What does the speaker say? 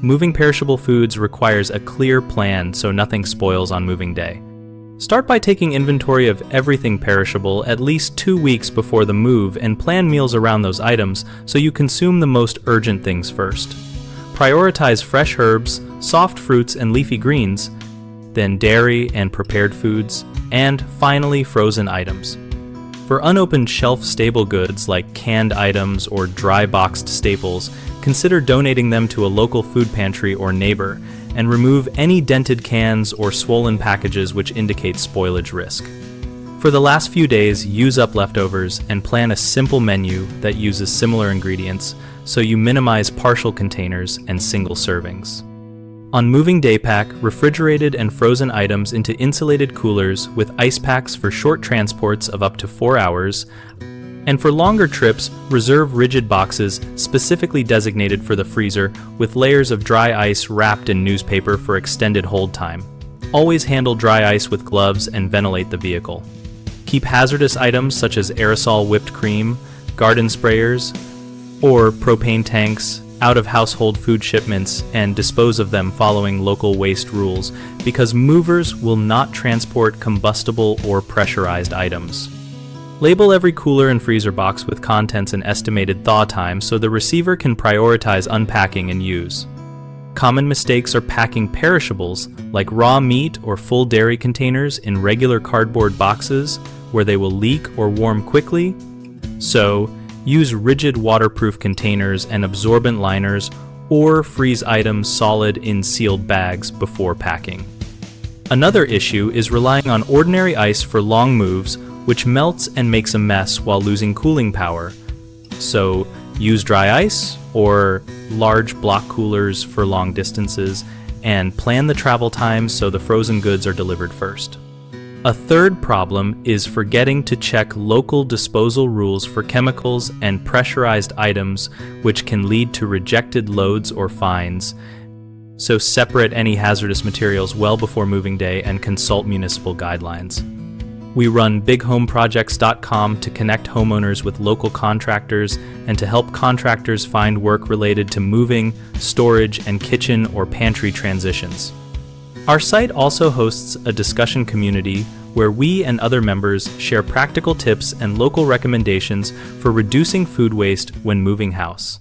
Moving perishable foods requires a clear plan so nothing spoils on moving day. Start by taking inventory of everything perishable at least 2 weeks before the move and plan meals around those items so you consume the most urgent things first. Prioritize fresh herbs, soft fruits and leafy greens, then dairy and prepared foods, and finally frozen items. For unopened shelf-stable goods like canned items or dry-boxed staples, consider donating them to a local food pantry or neighbor, and remove any dented cans or swollen packages which indicate spoilage risk. For the last few days, use up leftovers and plan a simple menu that uses similar ingredients so you minimize partial containers and single servings. On moving day, pack refrigerated and frozen items into insulated coolers with ice packs for short transports of up to 4 hours, and for longer trips, reserve rigid boxes specifically designated for the freezer with layers of dry ice wrapped in newspaper for extended hold time. Always handle dry ice with gloves and ventilate the vehicle. Keep hazardous items such as aerosol whipped cream, garden sprayers, or propane tanks out of household food shipments and dispose of them following local waste rules because movers will not transport combustible or pressurized items. Label every cooler and freezer box with contents and estimated thaw time so the receiver can prioritize unpacking and use. Common mistakes are packing perishables like raw meat or full dairy containers in regular cardboard boxes where they will leak or warm quickly. So, use rigid waterproof containers and absorbent liners or freeze items solid in sealed bags before packing. Another issue is relying on ordinary ice for long moves, which melts and makes a mess while losing cooling power. So use dry ice or large block coolers for long distances and plan the travel times so the frozen goods are delivered first. A third problem is forgetting to check local disposal rules for chemicals and pressurized items, which can lead to rejected loads or fines. So separate any hazardous materials well before moving day and consult municipal guidelines. We run BigHomeProjects.com to connect homeowners with local contractors and to help contractors find work related to moving, storage, and kitchen or pantry transitions. Our site also hosts a discussion community where we and other members share practical tips and local recommendations for reducing food waste when moving house.